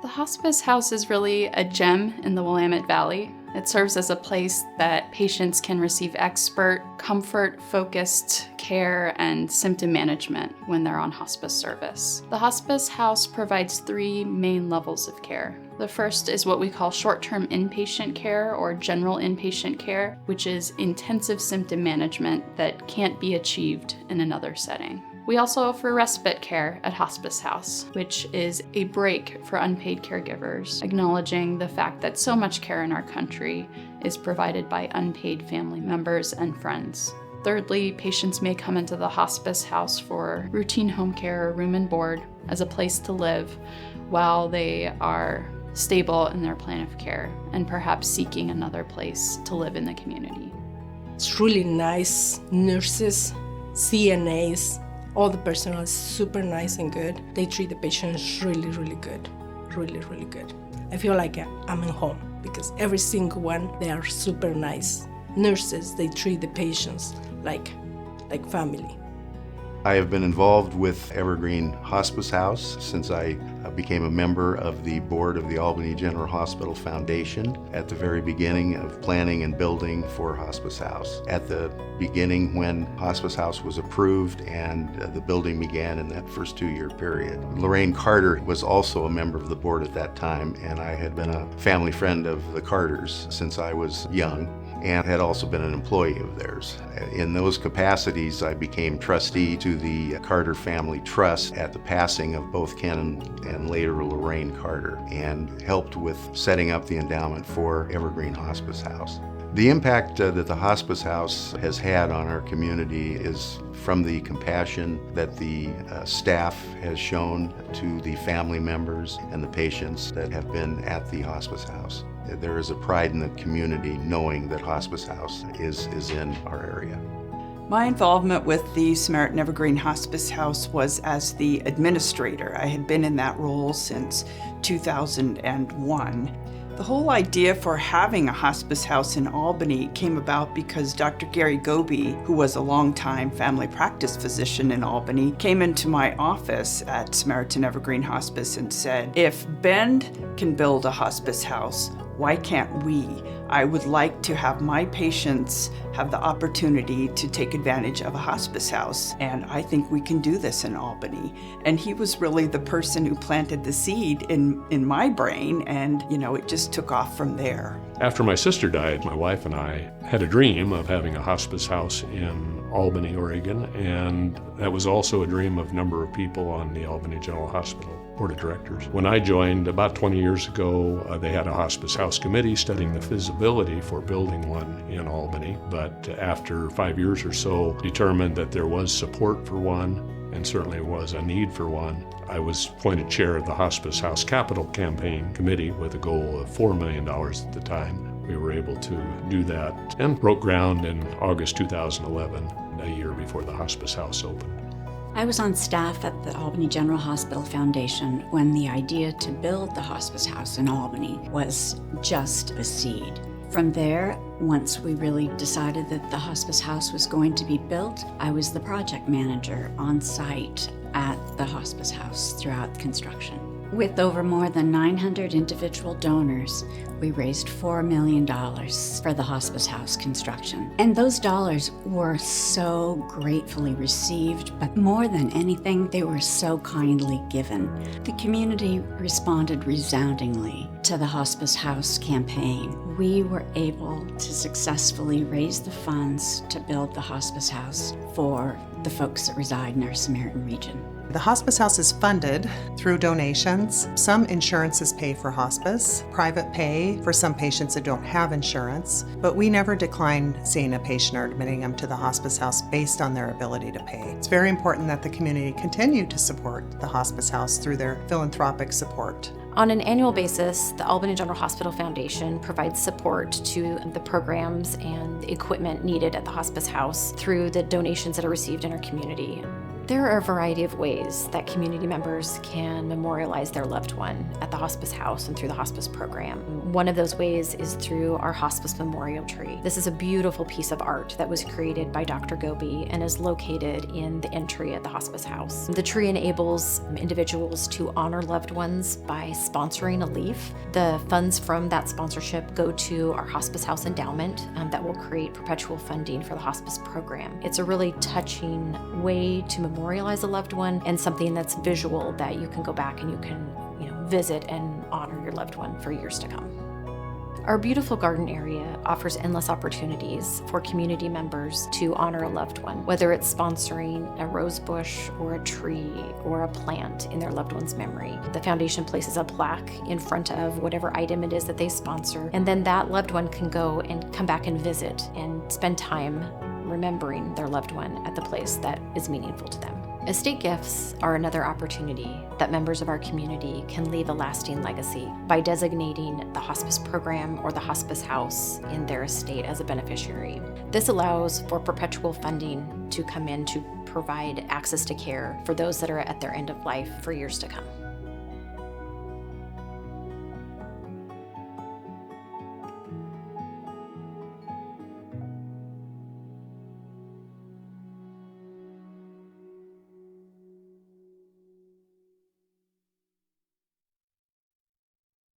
The hospice house is really a gem in the Willamette Valley. It serves as a place that patients can receive expert, comfort-focused care and symptom management when they're on hospice service. The hospice house provides 3 main levels of care. The first is what we call short-term inpatient care or general inpatient care, which is intensive symptom management that can't be achieved in another setting. We also offer respite care at Hospice House, which is a break for unpaid caregivers, acknowledging the fact that so much care in our country is provided by unpaid family members and friends. Thirdly, patients may come into the Hospice House for routine home care or room and board as a place to live while they are stable in their plan of care and perhaps seeking another place to live in the community. It's really nice. Nurses, CNAs, all the personnel is super nice and good. They treat the patients really, really good. Really, really good. I feel like I'm at home because every single one, they are super nice. Nurses, they treat the patients like family. I have been involved with Evergreen Hospice House since I became a member of the board of the Albany General Hospital Foundation at the very beginning of planning and building for Hospice House. At the beginning when Hospice House was approved and the building began in that first 2-year period. Lorraine Carter was also a member of the board at that time, and I had been a family friend of the Carters since I was young, and had also been an employee of theirs. In those capacities, I became trustee to the Carter Family Trust at the passing of both Ken and later Lorraine Carter, and helped with setting up the endowment for Evergreen Hospice House. The impact that the Hospice House has had on our community is from the compassion that the staff has shown to the family members and the patients that have been at the Hospice House. There is a pride in the community knowing that Hospice House is in our area. My involvement with the Samaritan Evergreen Hospice House was as the administrator. I had been in that role since 2001. The whole idea for having a hospice house in Albany came about because Dr. Gary Goby, who was a longtime family practice physician in Albany, came into my office at Samaritan Evergreen Hospice and said, "If Bend can build a hospice house, why can't we? I would like to have my patients have the opportunity to take advantage of a hospice house, and I think we can do this in Albany." And he was really the person who planted the seed in my brain, and it just took off from there. After my sister died, my wife and I had a dream of having a hospice house in Albany, Oregon, and that was also a dream of a number of people on the Albany General Hospital Board of Directors. When I joined about 20 years ago, they had a hospice house committee studying the feasibility for building one in Albany, but after 5 years or so, determined that there was support for one and certainly was a need for one. I was appointed chair of the Hospice House Capital Campaign Committee with a goal of $4 million at the time. We were able to do that and broke ground in August 2011, a year before the hospice house opened. I was on staff at the Albany General Hospital Foundation when the idea to build the hospice house in Albany was just a seed. From there, once we really decided that the hospice house was going to be built, I was the project manager on site at the hospice house throughout construction. With over more than 900 individual donors, we raised $4 million for the hospice house construction. And those dollars were so gratefully received, but more than anything, they were so kindly given. The community responded resoundingly to the hospice house campaign. We were able to successfully raise the funds to build the hospice house for the folks that reside in our Samaritan region. The hospice house is funded through donations. Some insurances pay for hospice, private pay for some patients that don't have insurance, but we never decline seeing a patient or admitting them to the hospice house based on their ability to pay. It's very important that the community continue to support the hospice house through their philanthropic support. On an annual basis, the Albany General Hospital Foundation provides support to the programs and the equipment needed at the hospice house through the donations that are received in our community. There are a variety of ways that community members can memorialize their loved one at the hospice house and through the hospice program. One of those ways is through our hospice memorial tree. This is a beautiful piece of art that was created by Dr. Goby and is located in the entry at the hospice house. The tree enables individuals to honor loved ones by sponsoring a leaf. The funds from that sponsorship go to our hospice house endowment that will create perpetual funding for the hospice program. It's a really touching way to memorialize a loved one and something that's visual that you can go back and you can visit and honor your loved one for years to come. Our beautiful garden area offers endless opportunities for community members to honor a loved one, whether it's sponsoring a rose bush or a tree or a plant in their loved one's memory. The foundation places a plaque in front of whatever item it is that they sponsor, and then that loved one can go and come back and visit and spend time remembering their loved one at the place that is meaningful to them. Estate gifts are another opportunity that members of our community can leave a lasting legacy by designating the hospice program or the hospice house in their estate as a beneficiary. This allows for perpetual funding to come in to provide access to care for those that are at their end of life for years to come.